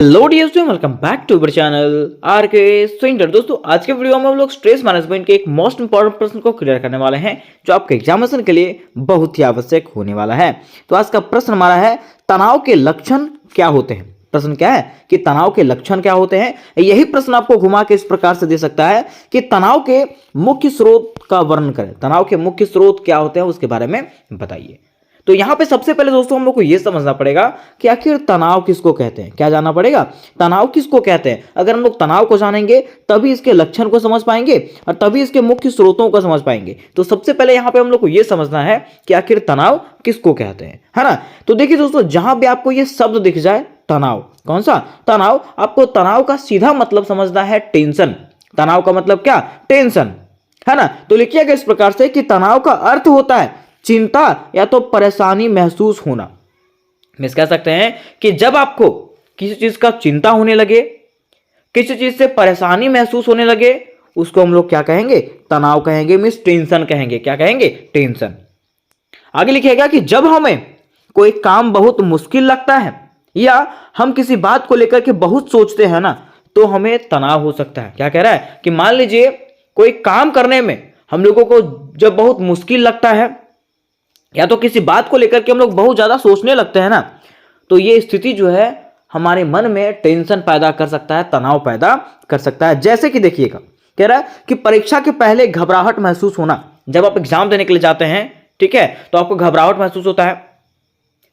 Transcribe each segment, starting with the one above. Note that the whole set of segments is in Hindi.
Hello dear student, welcome back to our channel R K centre. दोस्तों, आज के वीडियो में हम लोग स्ट्रेस मैनेजमेंट के एक मोस्ट इंपॉर्टेंट प्रश्न को क्लियर करने वाले हैं जो आपके एग्जामिनेशन के लिए बहुत ही आवश्यक होने वाला है। तो आज का प्रश्न हमारा है, तनाव के लक्षण क्या होते हैं। प्रश्न क्या है कि तनाव के लक्षण क्या होते हैं। यही प्रश्न आपको घुमा के इस प्रकार से दे सकता है कि तनाव के मुख्य स्रोत का वर्णन करें। तनाव के मुख्य स्रोत क्या होते हैं उसके बारे में बताइए। तो यहां पे सबसे पहले दोस्तों हम लोग को यह समझना पड़ेगा कि आखिर तनाव किसको कहते हैं। क्या जानना पड़ेगा, तनाव किसको कहते हैं। अगर हम लोग तनाव को जानेंगे तभी इसके लक्षण को समझ पाएंगे और तभी इसके मुख्य स्रोतों को समझ पाएंगे। तो सबसे पहले यहां पे हम लोग को यह समझना है कि आखिर तनाव किसको कहते हैं, है ना। तो देखिए दोस्तों, जहां भी आपको यह शब्द दिख जाए तनाव, कौन सा तनाव, आपको तनाव का सीधा मतलब समझना है टेंशन। तनाव का मतलब क्या, टेंशन, है ना। तो लिखिएगा इस प्रकार से कि तनाव का अर्थ होता है चिंता या तो परेशानी महसूस होना। मिस कह सकते हैं कि जब आपको किसी चीज का चिंता होने लगे, किसी चीज से परेशानी महसूस होने लगे, उसको हम लोग क्या कहेंगे, तनाव कहेंगे, मिस टेंशन कहेंगे। क्या कहेंगे, टेंशन। आगे लिखिएगा कि जब हमें कोई काम बहुत मुश्किल लगता है या हम किसी बात को लेकर के बहुत सोचते हैं ना, तो हमें तनाव हो सकता है। क्या कह रहा है कि मान लीजिए कोई काम करने में हम लोगों को जब बहुत मुश्किल लगता है या तो किसी बात को लेकर के हम लोग बहुत ज्यादा सोचने लगते हैं ना, तो ये स्थिति जो है हमारे मन में टेंशन पैदा कर सकता है, तनाव पैदा कर सकता है। जैसे कि देखिएगा, कह रहा है कि परीक्षा के पहले घबराहट महसूस होना। जब आप एग्जाम देने के लिए जाते हैं, ठीक है, तो आपको घबराहट महसूस होता है,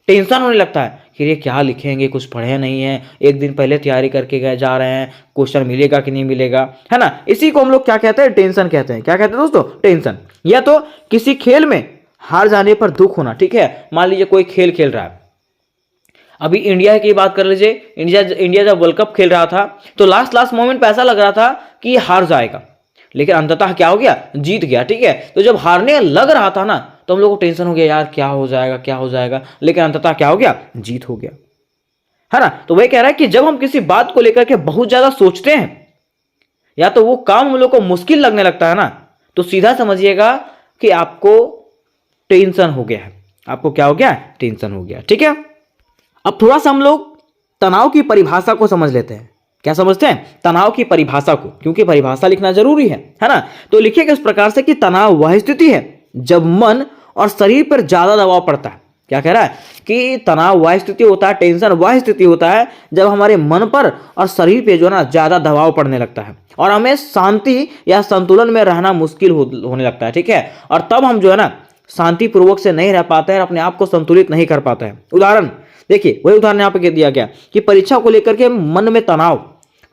टेंशन होने लगता है कि ये क्या लिखेंगे, कुछ पढ़े नहीं है, एक दिन पहले तैयारी करके गए जा रहे हैं, क्वेश्चन मिलेगा कि नहीं मिलेगा, है ना। इसी को हम लोग क्या कहते हैं, टेंशन कहते हैं। क्या कहते हैं दोस्तों, टेंशन। या तो किसी खेल में हार जाने पर दुख होना। ठीक है, मान लीजिए कोई खेल खेल रहा है, अभी इंडिया की बात कर लीजिए। इंडिया जब वर्ल्ड कप खेल रहा था तो लास्ट मोमेंट पे ऐसा लग रहा था कि ये हार जाएगा, लेकिन अंततः क्या हो गया, जीत गया। ठीक है, तो जब हारने लग रहा था ना, तो हम लोग को टेंशन हो गया, यार क्या हो जाएगा क्या हो जाएगा, लेकिन अंततः क्या हो गया, जीत हो गया, है ना। तो वही कह रहा है कि जब हम किसी बात को लेकर के बहुत ज्यादा सोचते हैं या तो वो काम हम लोग को मुश्किल लगने लगता है ना, तो सीधा समझिएगा कि आपको टेंशन हो गया है। आपको क्या हो गया, टेंशन हो गया। ठीक है, अब थोड़ा सा हम लोग तनाव की परिभाषा को समझ लेते हैं। क्या समझते हैं, तनाव की परिभाषा को, क्योंकि परिभाषा लिखना जरूरी है ना। तो लिखिएगा इस प्रकार से कि तनाव वह स्थिति है जब मन और शरीर पर ज्यादा दबाव पड़ता है। क्या कह रहा है कि तनाव वह स्थिति होता है, टेंशन वह स्थिति होता है जब हमारे मन पर और शरीर पे जो है ना ज्यादा दबाव पड़ने लगता है और हमें शांति या संतुलन में रहना मुश्किल होने लगता है। ठीक है, और तब हम जो है ना शांतिपूर्वक से नहीं रह पाते हैं, अपने आप को संतुलित नहीं कर पाते हैं। उदाहरण देखिए, वही उदाहरण यहाँ पे दिया गया कि परीक्षा को लेकर के मन में तनाव,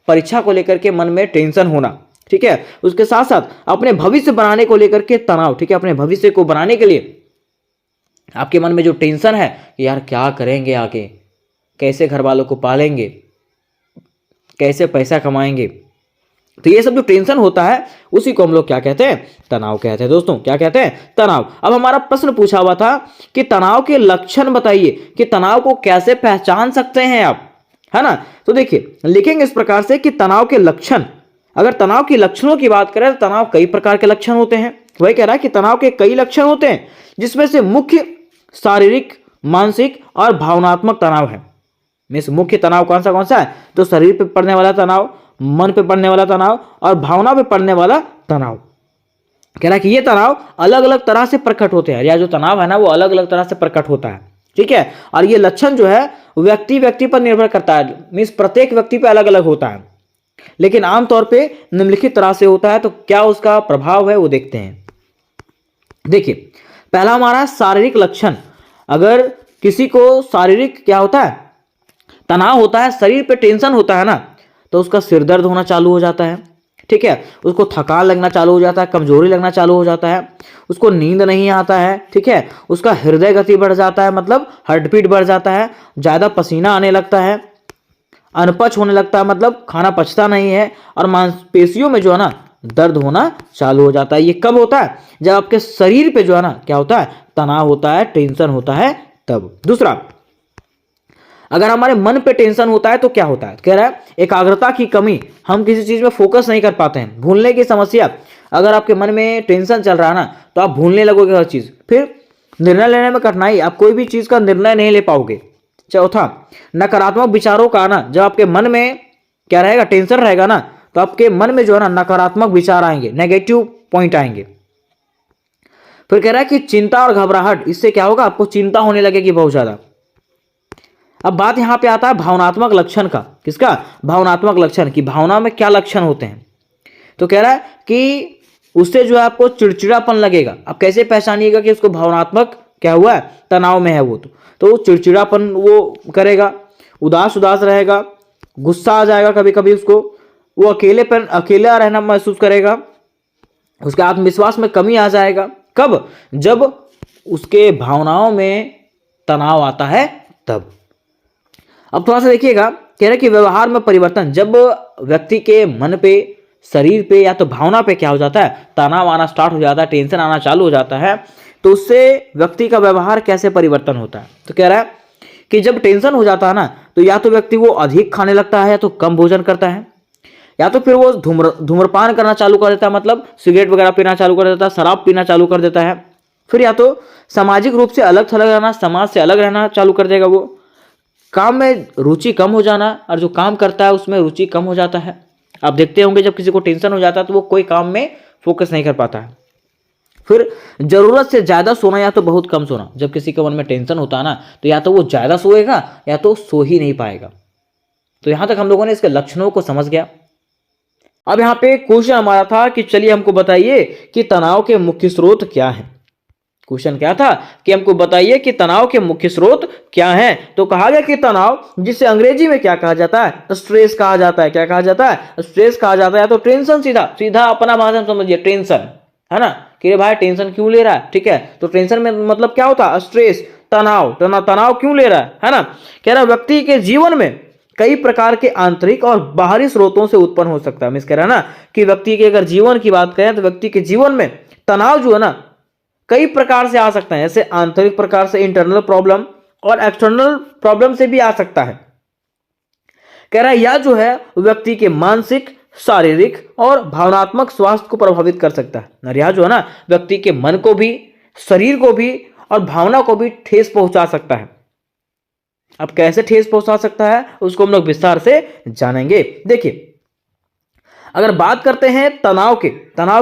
परीक्षा को लेकर के मन में टेंशन होना। ठीक है, उसके साथ साथ अपने भविष्य बनाने को लेकर के तनाव। ठीक है, अपने भविष्य को बनाने के लिए आपके मन में जो टेंशन है कि यार क्या करेंगे आगे, कैसे घर वालों को पालेंगे, कैसे पैसा कमाएंगे, तो ये सब जो टेंशन होता है उसी को हम लोग क्या कहते हैं, तनाव कहते हैं। दोस्तों क्या कहते हैं, तनाव। अब हमारा प्रश्न पूछा हुआ था कि तनाव के लक्षण बताइए, कि तनाव को कैसे पहचान सकते हैं आप, है ना। तो देखिए लिखेंगे इस प्रकार से कि तनाव के लक्षण। अगर तनाव के लक्षणों की बात करें तो तनाव कई प्रकार के लक्षण होते हैं। वही कह रहा है कि तनाव के कई लक्षण होते हैं, जिसमें से मुख्य शारीरिक, मानसिक और भावनात्मक तनाव है। मिस मुख्य तनाव कौन सा है, तो शरीर पर पड़ने वाला तनाव, मन पे पड़ने वाला तनाव और भावना पे पड़ने वाला तनाव। कह रहा है कि ये तनाव अलग अलग तरह से प्रकट होते हैं, या जो तनाव है ना वो अलग अलग तरह से प्रकट होता है। ठीक है, और ये लक्षण जो है व्यक्ति पर निर्भर करता है, मीन्स प्रत्येक व्यक्ति पे अलग अलग होता है, लेकिन आमतौर पे निम्नलिखित तरह से होता है। तो क्या उसका प्रभाव है वो देखते हैं। देखिए पहला हमारा शारीरिक लक्षण। अगर किसी को शारीरिक क्या होता है, तनाव होता है, शरीर पे टेंशन होता है ना, तो उसका सिर दर्द होना चालू हो जाता है। ठीक है, उसको थकान लगना चालू हो जाता है, कमजोरी लगना चालू हो जाता है, उसको नींद नहीं आता है। ठीक है, उसका हृदय गति बढ़ जाता है, मतलब हार्ट बीट बढ़ जाता है, ज्यादा पसीना आने लगता है, अनपच होने लगता है, मतलब खाना पचता नहीं है, और मांसपेशियों में जो है ना दर्द होना चालू हो जाता है। ये कब होता है, जब आपके शरीर पे जो है ना क्या होता है, तनाव होता है, टेंशन होता है तब। दूसरा, अगर हमारे मन पे टेंशन होता है तो क्या होता है, कह रहा है एकाग्रता की कमी, हम किसी चीज में फोकस नहीं कर पाते हैं, भूलने की समस्या। अगर आपके मन में टेंशन चल रहा है ना तो आप भूलने लगोगे हर चीज, फिर निर्णय लेने में कठिनाई, आप कोई भी चीज का निर्णय नहीं ले पाओगे। चौथा, नकारात्मक विचारों का आना। जब आपके मन में क्या रहेगा, टेंशन रहेगा ना, तो आपके मन में जो है ना नकारात्मक विचार आएंगे, नेगेटिव पॉइंट आएंगे। फिर कह रहा है कि चिंता और घबराहट, इससे क्या होगा, आपको चिंता होने लगेगी बहुत ज्यादा। अब बात यहां पे आता है भावनात्मक लक्षण का। किसका, भावनात्मक लक्षण, की भावना में क्या लक्षण होते हैं। तो कह रहा है कि उससे जो है आपको चिड़चिड़ापन लगेगा। अब कैसे पहचानिएगा कि उसको भावनात्मक क्या हुआ है, तनाव में है वो, तो चिड़चिड़ापन वो करेगा, उदास उदास रहेगा, गुस्सा आ जाएगा कभी कभी उसको, वो अकेला रहना महसूस करेगा, उसके आत्मविश्वास में कमी आ जाएगा। कब, जब उसके भावनाओं में तनाव आता है तब। अब थोड़ा सा देखिएगा, कह रहे कि व्यवहार में परिवर्तन। जब व्यक्ति के मन पे, शरीर पे या तो भावना पे क्या हो जाता है, तनाव आना स्टार्ट हो जाता है, टेंशन आना चालू हो जाता है, तो उससे व्यक्ति का व्यवहार कैसे परिवर्तन होता है। तो कह रहा है कि जब टेंशन हो जाता है ना, तो या तो व्यक्ति वो अधिक खाने लगता है, या तो कम भोजन करता है, या तो फिर वो धूम्रपान करना चालू कर देता है, मतलब सिगरेट वगैरह पीना चालू कर देता है, शराब पीना चालू कर देता है। फिर या तो सामाजिक रूप से अलग थलग रहना, समाज से अलग रहना चालू कर देगा वो। काम में रुचि कम हो जाना, और जो काम करता है उसमें रुचि कम हो जाता है। आप देखते होंगे जब किसी को टेंशन हो जाता है तो वो कोई काम में फोकस नहीं कर पाता है। फिर जरूरत से ज्यादा सोना या तो बहुत कम सोना। जब किसी के मन में टेंशन होता है ना, तो या तो वो ज्यादा सोएगा या तो सो ही नहीं पाएगा। तो यहां तक हम लोगों ने इसके लक्षणों को समझ गया। अब यहाँ पे क्वेश्चन हमारा था कि चलिए हमको बताइए कि तनाव के मुख्य स्रोत क्या है। क्वेश्चन क्या था कि हमको बताइए कि तनाव के मुख्य स्रोत क्या हैं। तो कहा गया कि तनाव, जिसे अंग्रेजी में क्या कहा जाता है, स्ट्रेस कहा जाता है। क्या कहा जाता है, स्ट्रेस कहा जाता है। या तो टेंशन, सीधा सीधा अपना भाषा में समझिए, टेंशन है ना, कि भाई टेंशन क्यों ले रहा है, ठीक है। तो टेंशन में मतलब क्या होता है, स्ट्रेस, तनाव क्यों ले रहा है ना। कह रहा व्यक्ति के जीवन में कई प्रकार के आंतरिक और बाहरी स्रोतों से उत्पन्न हो सकता है। मिस कह रहा ना कि व्यक्ति के अगर जीवन की बात करें तो व्यक्ति के जीवन में तनाव जो है ना कई प्रकार से आ सकता है। जैसे आंतरिक प्रकार से, इंटरनल प्रॉब्लम, और एक्सटर्नल प्रॉब्लम से भी आ सकता है। कह रहा है यह जो है व्यक्ति के मानसिक, शारीरिक और भावनात्मक स्वास्थ्य को प्रभावित कर सकता है। और यह जो है ना व्यक्ति के मन को भी, शरीर को भी और भावना को भी ठेस पहुंचा सकता है। अब कैसे ठेस पहुंचा सकता है उसको हम लोग विस्तार से जानेंगे। देखिए, अगर बात करते हैं तनाव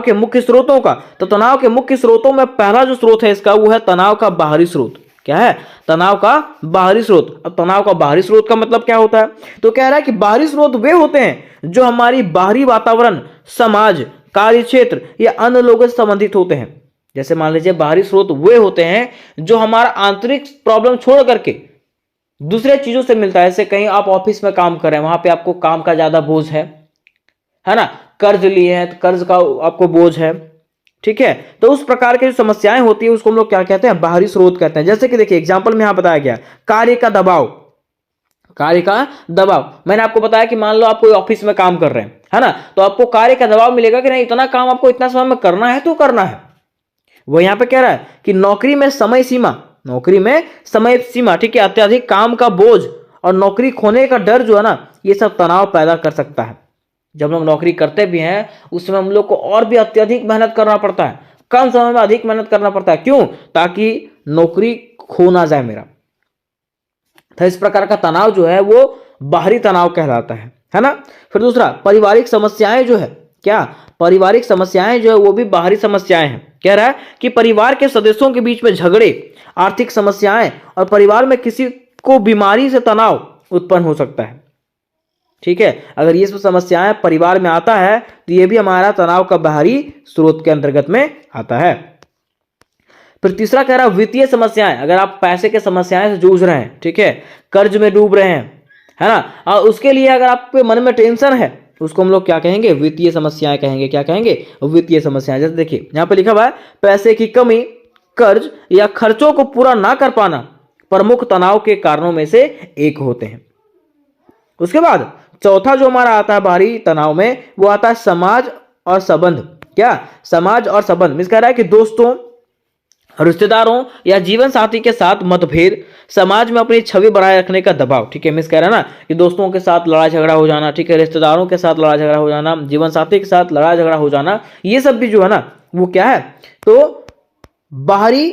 के मुख्य स्रोतों का, तो तनाव के मुख्य स्रोतों में पहला जो स्रोत है इसका, वो है तनाव का बाहरी स्रोत। क्या है, तनाव का बाहरी स्रोत। अब तनाव का बाहरी स्रोत का मतलब क्या होता है, तो कह रहा है कि बाहरी स्रोत वे होते हैं जो हमारी बाहरी वातावरण, समाज, कार्य क्षेत्र या अन्य लोगों से संबंधित होते हैं। जैसे मान लीजिए बाहरी स्रोत वे होते हैं जो हमारा आंतरिक प्रॉब्लम छोड़ करके दूसरे चीजों से मिलता है। जैसे कहीं आप ऑफिस में काम कर रहे हैं, वहां पे आपको काम का ज्यादा बोझ है ना, कर्ज लिए हैं तो कर्ज का आपको बोझ है, ठीक है। तो उस प्रकार की जो समस्याएं होती है उसको हम लोग क्या कहते हैं, बाहरी स्रोत कहते हैं। जैसे कि देखिए एग्जांपल में यहां बताया गया, कार्य का दबाव। मैंने आपको बताया कि मान लो आप कोई ऑफिस में काम कर रहे हैं, है ना, तो आपको कार्य का दबाव मिलेगा कि नहीं, इतना काम आपको इतना समय में करना है तो करना है। वो यहां पे कह रहा है कि नौकरी में समय सीमा, ठीक है, अत्यधिक काम का बोझ और नौकरी खोने का डर जो है ना, ये सब तनाव पैदा कर सकता है। जब हम नौकरी करते भी हैं उस समय हम लोग को और भी अत्यधिक मेहनत करना पड़ता है, कम समय में अधिक मेहनत करना पड़ता है। क्यों, ताकि नौकरी खो ना जाए मेरा। तो इस प्रकार का तनाव जो है वो बाहरी तनाव कहलाता है ना। फिर दूसरा, पारिवारिक समस्याएं जो है, क्या, पारिवारिक समस्याएं जो है वो भी बाहरी समस्याएं हैं। कह रहा है कि परिवार के सदस्यों के बीच में झगड़े, आर्थिक समस्याएं और परिवार में किसी को बीमारी से तनाव उत्पन्न हो सकता है, ठीक है। अगर ये सब समस्याएं परिवार में आता है तो ये भी हमारा तनाव का बाहरी स्रोत के अंतर्गत में आता है। फिर तीसरा कह रहा है वित्तीय समस्याएं। अगर आप पैसे के समस्याएं से जूझ रहे हैं, ठीक है, कर्ज में डूब रहे हैं, है ना, और उसके लिए अगर आपके मन में टेंशन है, उसको हम लोग क्या कहेंगे, वित्तीय समस्याएं कहेंगे। क्या कहेंगे, वित्तीय समस्याएं। जैसे देखिए यहाँ पे लिखा हुआ है, पैसे की कमी, कर्ज या खर्चों को पूरा ना कर पाना प्रमुख तनाव के कारणों में से एक होते हैं। उसके बाद चौथा जो हमारा आता है बाहरी तनाव में, वो आता है समाज और संबंध। क्या, समाज और संबंध। मिस कह रहा है कि दोस्तों, रिश्तेदारों या जीवन साथी के साथ मतभेद, समाज में अपनी छवि बनाए रखने का दबाव, ठीक है। मिस कह रहा है ना कि दोस्तों के साथ लड़ाई झगड़ा हो जाना, ठीक है, रिश्तेदारों के साथ लड़ाई झगड़ा हो जाना, जीवन साथी के साथ लड़ाई झगड़ा हो जाना, ये सब भी जो है ना वो क्या है, तो बाहरी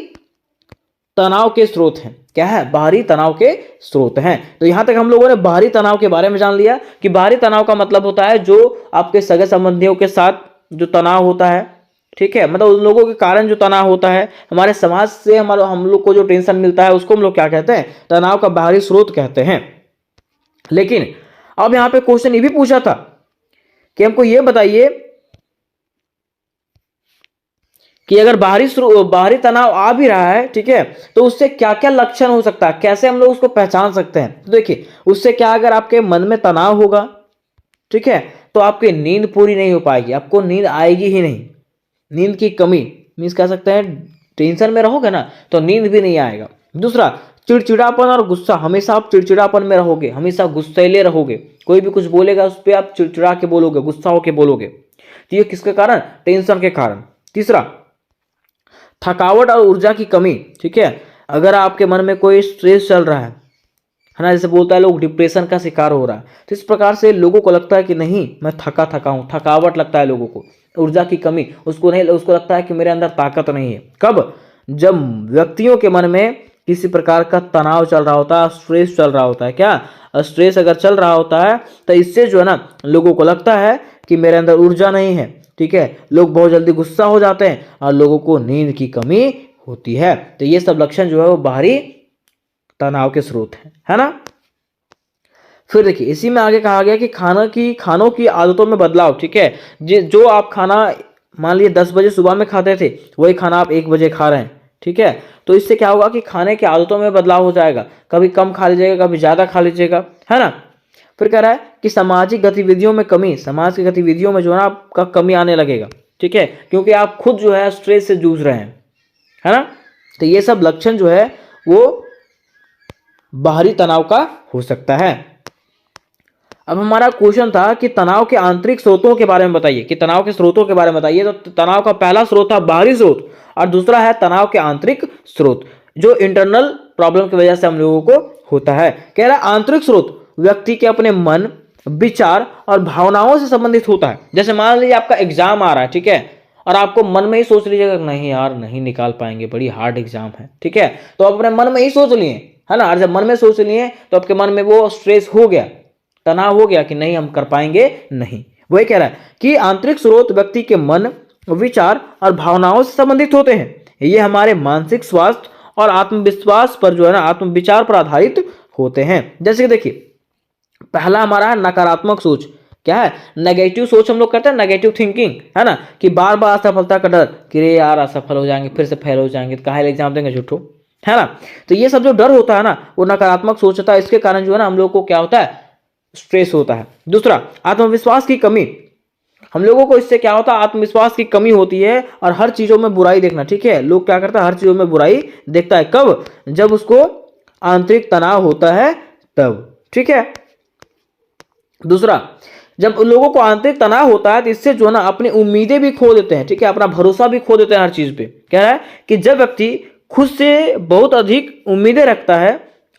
तनाव के स्रोत हैं। क्या है, बाहरी तनाव के स्रोत हैं। तो यहां तक हम लोगों ने बाहरी तनाव के बारे में जान लिया कि बाहरी तनाव का मतलब होता है जो आपके सगे संबंधियों के साथ जो तनाव होता है, ठीक है, मतलब उन लोगों के कारण जो तनाव होता है, हमारे समाज से हम लोग को जो टेंशन मिलता है उसको हम लोग क्या कहते हैं, तनाव का बाहरी स्रोत कहते हैं। लेकिन अब यहां पे क्वेश्चन ये भी पूछा था कि हमको ये बताइए कि अगर बाहरी तनाव आ भी रहा है, ठीक है, तो उससे क्या क्या लक्षण हो सकता है, कैसे हम लोग उसको पहचान सकते हैं। तो देखिए उससे क्या, अगर आपके मन में तनाव होगा, ठीक है, तो आपकी नींद पूरी नहीं हो पाएगी, आपको नींद आएगी ही नहीं, नींद की कमी मीन्स कह सकते हैं, टेंशन में रहोगे ना तो नींद भी नहीं आएगा। दूसरा, चिड़चिड़ापन और गुस्सा, हमेशा आप चिड़चिड़ापन में रहोगे, हमेशा गुस्सैले रहोगे, कोई भी कुछ बोलेगा उस पर आप चिड़चिड़ा के बोलोगे, गुस्सा होके बोलोगे। तो ये किसके कारण, टेंशन के कारण। तीसरा, थकावट और ऊर्जा की कमी, ठीक है, अगर आपके मन में कोई स्ट्रेस चल रहा है ना, जैसे बोलता है लोग डिप्रेशन का शिकार हो रहा है, तो इस प्रकार से लोगों को लगता है कि नहीं मैं थका हूं, थकावट लगता है लोगों को, ऊर्जा की कमी, उसको लगता है कि मेरे अंदर ताकत नहीं है। कब, जब व्यक्तियों के मन में किसी प्रकार का तनाव चल रहा होता है, स्ट्रेस चल रहा होता है, क्या स्ट्रेस अगर चल रहा होता है तो इससे जो है ना लोगों को लगता है कि मेरे अंदर ऊर्जा नहीं है, ठीक है, लोग बहुत जल्दी गुस्सा हो जाते हैं और लोगों को नींद की कमी होती है। तो ये सब लक्षण जो है वो बाहरी तनाव के स्रोत है ना। फिर देखिए इसी में आगे कहा गया कि खानों की आदतों में बदलाव, ठीक है, जो आप खाना मान लीजिए 10 बजे सुबह में खाते थे, वही खाना आप 1 बजे खा रहे हैं, ठीक है, तो इससे क्या होगा कि खाने की आदतों में बदलाव हो जाएगा, कभी कम खा लीजिएगा, कभी ज्यादा खा लीजिएगा, है ना। फिर कह रहा है कि सामाजिक गतिविधियों में कमी, समाज की गतिविधियों में जो है ना आपका कमी आने लगेगा, ठीक है, क्योंकि आप खुद जो है स्ट्रेस से जूझ रहे हैं, है ना। तो ये सब लक्षण जो है वो बाहरी तनाव का हो सकता है। अब हमारा क्वेश्चन था कि तनाव के आंतरिक स्रोतों के बारे में बताइए, कि तनाव के स्रोतों के बारे में बताइए। तो तनाव का पहला स्रोत था बाहरी स्रोत और दूसरा है तनाव के आंतरिक स्रोत, जो इंटरनल प्रॉब्लम की वजह से हम लोगों को होता है। कह रहा है आंतरिक स्रोत व्यक्ति के अपने मन, विचार और भावनाओं से संबंधित होता है। जैसे मान लीजिए आपका एग्जाम आ रहा है, ठीक है, और आपको मन में ही सोच लीजिएगा नहीं यार नहीं निकाल पाएंगे, बड़ी हार्ड एग्जाम है, ठीक है, तो आप अपने मन में ही सोच लिए, है ना, और जब मन में सोच लिए तो आपके मन में वो स्ट्रेस हो गया, तनाव हो गया कि नहीं हम कर पाएंगे नहीं। वही कह रहा है कि आंतरिक स्रोत व्यक्ति के मन, विचार और भावनाओं से संबंधित होते हैं। ये हमारे मानसिक स्वास्थ्य और आत्मविश्वास पर जो है ना, आत्मविचार पर आधारित होते हैं। जैसे कि देखिए पहला हमारा है नकारात्मक सोच, क्या है, नेगेटिव सोच हम लोग कहते हैं, नेगेटिव थिंकिंग, है ना, कि बार बार असफलता का डर, कि अरे यार असफल हो जाएंगे, फिर से फेल हो जाएंगे, तो काहे एग्जाम देंगे झूठो, है ना। तो ये सब जो डर होता है ना वो नकारात्मक सोच होता है, इसके कारण जो है ना हम लोग को क्या होता है, स्ट्रेस होता है। दूसरा, आत्मविश्वास की कमी, हम लोगों को इससे क्या होता है, आत्मविश्वास की कमी होती है और हर चीजों में बुराई देखना, ठीक है, लोग क्या करता है, हर चीजों में बुराई देखता है। कब, जब उसको आंतरिक तनाव होता है तब, ठीक है। दूसरा, जब लोगों को आंतरिक तनाव होता है तो इससे जो है ना अपनी उम्मीदें भी खो देते हैं, ठीक है, अपना भरोसा भी खो देते हैं हर चीज पे। कह रहा है कि जब व्यक्ति खुद से बहुत अधिक उम्मीदें रखता है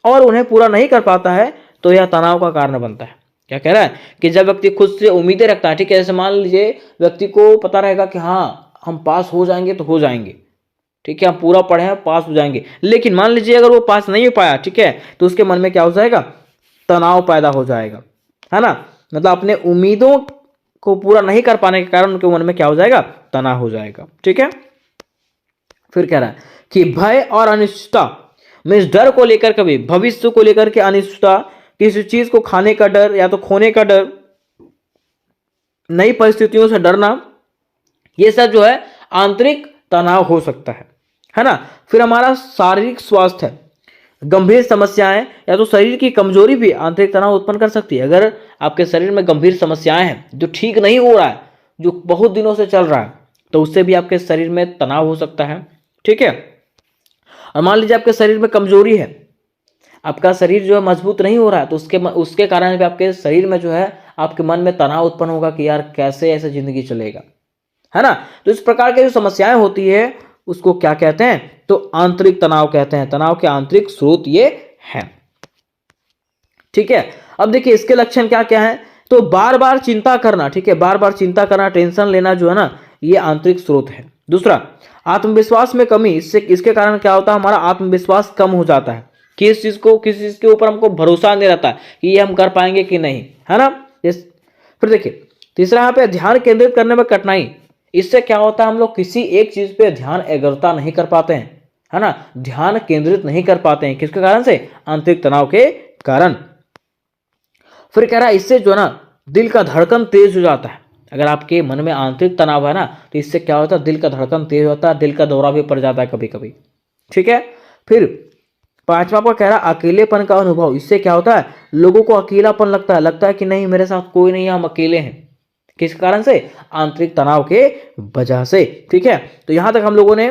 और उन्हें पूरा नहीं कर पाता है तो यह तनाव का कारण बनता है। क्या कह रहा है कि जब व्यक्ति खुद से उम्मीदें रखता है, ठीक है, जैसे मान लीजिए व्यक्ति को पता रहेगा कि हाँ हम पास हो जाएंगे तो हो जाएंगे, ठीक है, हम पूरा पढ़े हैं पास हो जाएंगे, लेकिन मान लीजिए अगर वो पास नहीं हो पाया, ठीक है, तो उसके मन में क्या हो जाएगा, तनाव पैदा हो जाएगा, है ना, मतलब अपने उम्मीदों को पूरा नहीं कर पाने के कारण उनके मन में क्या हो जाएगा, तनाव हो जाएगा, ठीक है। फिर कह रहा है कि भय और अनिश्चितता, मीन्स डर को लेकर, कभी भविष्य को लेकर के अनिश्चितता, किसी चीज को खाने का डर या तो खोने का डर, नई परिस्थितियों से डरना, ये सब जो है आंतरिक तनाव हो सकता है ना। फिर हमारा शारीरिक स्वास्थ्य है, गंभीर समस्याएं या तो शरीर की कमजोरी भी आंतरिक तनाव उत्पन्न कर सकती है। अगर आपके शरीर में गंभीर समस्याएं हैं, जो ठीक नहीं हो रहा है, जो बहुत दिनों से चल रहा है, तो उससे भी आपके शरीर में तनाव हो सकता है, ठीक है। और मान लीजिए आपके शरीर में कमजोरी है, आपका शरीर जो है मजबूत नहीं हो रहा है, तो उसके कारण भी आपके शरीर में जो है आपके मन में तनाव उत्पन्न होगा कि यार कैसे ऐसे जिंदगी चलेगा, है ना। तो इस प्रकार की जो समस्याएं होती है उसको क्या कहते हैं, तो आंतरिक तनाव कहते हैं। तनाव के आंतरिक स्रोत ये हैं, ठीक है। अब देखिए इसके लक्षण क्या क्या हैं, तो बार बार चिंता करना, ठीक है, बार बार चिंता करना, टेंशन लेना जो है ना, ये आंतरिक स्रोत है। दूसरा, आत्मविश्वास में कमी, इसके कारण क्या होता है, हमारा आत्मविश्वास कम हो जाता है, किस चीज के ऊपर हमको भरोसा नहीं रहता कि ये हम कर पाएंगे कि नहीं, है ना। फिर देखिए तीसरा यहाँ पे ध्यान केंद्रित करने में कठिनाई। इससे क्या होता है, हम लोग किसी एक चीज पे ध्यान एकाग्रता नहीं कर पाते हैं, है ना, ध्यान केंद्रित नहीं कर पाते हैं। किसके कारण से? आंतरिक तनाव के कारण। फिर कह रहा है इससे जो है ना दिल का धड़कन तेज हो जाता है। अगर आपके मन में आंतरिक तनाव है ना तो इससे क्या होता है, दिल का धड़कन तेज होता है, दिल का दौरा भी पड़ जाता है कभी कभी, ठीक है। फिर पांचवा पर कह रहा है अकेलेपन का अनुभव। इससे क्या होता है, लोगों को अकेलापन लगता है कि नहीं मेरे साथ कोई नहीं है, हम अकेले हैं। किस कारण से? आंतरिक तनाव के वजह से, ठीक है। तो यहां तक हम लोगों ने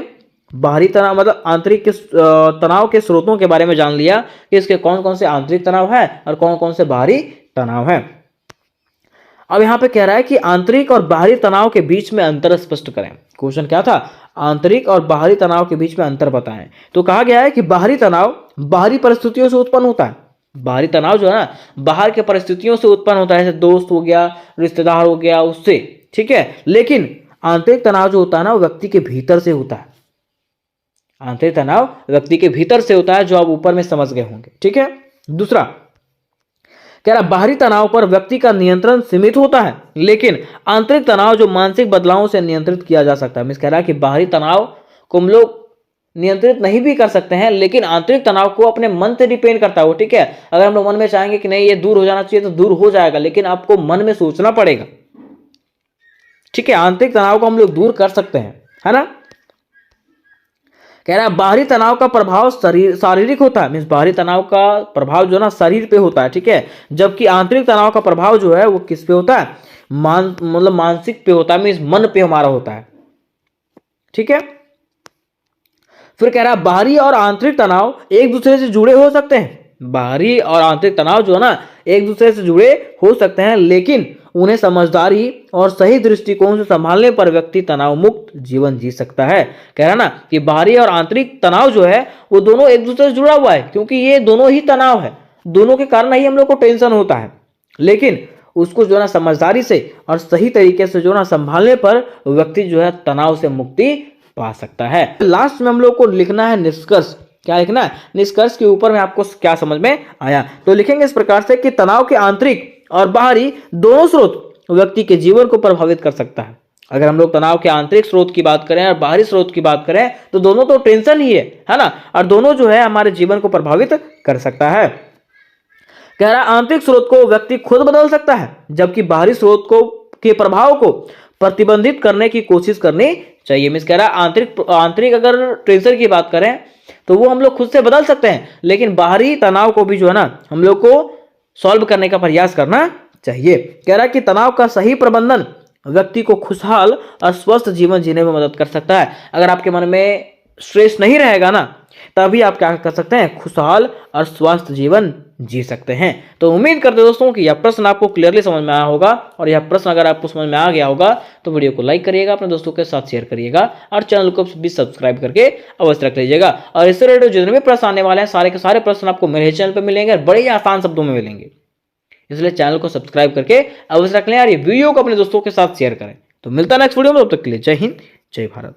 बाहरी तनाव मतलब आंतरिक तनाव के स्रोतों के बारे में जान लिया कि इसके कौन कौन से आंतरिक तनाव है और कौन कौन से बाहरी तनाव है। अब यहां पे कह रहा है कि आंतरिक और बाहरी तनाव के बीच में अंतर स्पष्ट करें। क्वेश्चन क्या था, आंतरिक और बाहरी तनाव के बीच में अंतर बताएं। तो कहा गया है कि बाहरी तनाव बाहरी परिस्थितियों से उत्पन्न होता है। बाहरी तनाव जो है ना बाहर के परिस्थितियों से उत्पन्न होता है, जैसे दोस्त हो गया, रिश्तेदार हो गया, उससे, ठीक है। लेकिन आंतरिक तनाव जो होता है ना वो व्यक्ति के भीतर से होता है। आंतरिक तनाव व्यक्ति के भीतर से होता है, जो आप ऊपर में समझ गए होंगे, ठीक है। दूसरा कह रहा बाहरी तनाव पर व्यक्ति का नियंत्रण सीमित होता है, लेकिन आंतरिक तनाव जो मानसिक बदलावों से नियंत्रित किया जा सकता है। मैं कह रहा है कि बाहरी तनाव को हम लोग नियंत्रित नहीं भी कर सकते हैं, लेकिन आंतरिक तनाव को अपने मन से डिपेंड करता है वो, ठीक है। अगर हम लोग मन में चाहेंगे कि नहीं ये दूर हो जाना चाहिए तो दूर हो जाएगा, लेकिन आपको मन में सोचना पड़ेगा, ठीक है। आंतरिक तनाव को हम लोग दूर कर सकते हैं, है ना। कह रहा है बाहरी तनाव का प्रभाव शारीरिक होता है। मीन्स बाहरी तनाव का प्रभाव जो है ना शरीर पे होता है, ठीक है। जबकि आंतरिक तनाव का प्रभाव जो है वो किस पे होता है, मतलब मानसिक पे होता है, मीन्स मन पे हमारा होता है, ठीक है। फिर कह रहा है बाहरी और आंतरिक तनाव एक दूसरे से जुड़े हो सकते हैं। बाहरी और आंतरिक तनाव जो है ना एक दूसरे से जुड़े हो सकते हैं, लेकिन उन्हें समझदारी और सही दृष्टिकोण से संभालने पर व्यक्ति तनाव मुक्त जीवन जी सकता है। कह रहा ना कि बाहरी और आंतरिक तनाव जो है वो दोनों एक दूसरे से जुड़ा हुआ है, क्योंकि ये दोनों ही तनाव है, दोनों के कारण ही हम लोग को टेंशन होता है। लेकिन उसको जो है ना समझदारी से और सही तरीके से जो है ना संभालने पर व्यक्ति जो है तनाव से मुक्ति पा सकता है। लास्ट में हम लोग को लिखना है निष्कर्ष। क्या लिखना है? निष्कर्ष के ऊपर में आपको क्या समझ में आया, तो लिखेंगे इस प्रकार से कि तनाव के आंतरिक और बाहरी दोनों स्रोत व्यक्ति के जीवन को प्रभावित कर सकता है। अगर हम लोग तनाव के आंतरिक स्रोत की बात करें और बाहरी स्रोत की बात करें तो दोनों तो टेंशन ही है ना, और दोनों जो है हमारे जीवन को प्रभावित कर सकता है। कह रहा आंतरिक स्रोत को व्यक्ति खुद बदल सकता है, जबकि बाहरी स्रोत को के प्रभाव को प्रतिबंधित करने की कोशिश करनी चाहिए। मिस कह रहा आंतरिक अगर टेंशन की बात करें तो वो हम लोग खुद से बदल सकते हैं, लेकिन बाहरी तनाव को भी जो है ना हम लोग को सॉल्व करने का प्रयास करना चाहिए। कह रहा है कि तनाव का सही प्रबंधन व्यक्ति को खुशहाल और स्वस्थ जीवन जीने में मदद कर सकता है। अगर आपके मन में स्ट्रेस नहीं रहेगा ना तभी आप क्या कर सकते हैं, खुशहाल और स्वस्थ जीवन जी सकते हैं। तो उम्मीद करते दोस्तों कि यह प्रश्न आपको क्लियरली समझ में आया होगा, और यह प्रश्न अगर आपको समझ में आ गया होगा तो वीडियो को लाइक करिएगा, अपने दोस्तों के साथ शेयर करिएगा और चैनल को भी सब्सक्राइब करके अवश्य रख लीजिएगा। और इससे रिलेटेड जितने भी प्रश्न आने वाले हैं सारे के सारे प्रश्न आपको मेरे चैनल पर मिलेंगे, बड़े ही आसान शब्दों में मिलेंगे, इसलिए चैनल को सब्सक्राइब करके अवश्य रख लें और ये वीडियो को अपने दोस्तों के साथ शेयर करें। तो मिलता है नेक्स्ट वीडियो में, तब तक के लिए जय हिंद जय भारत।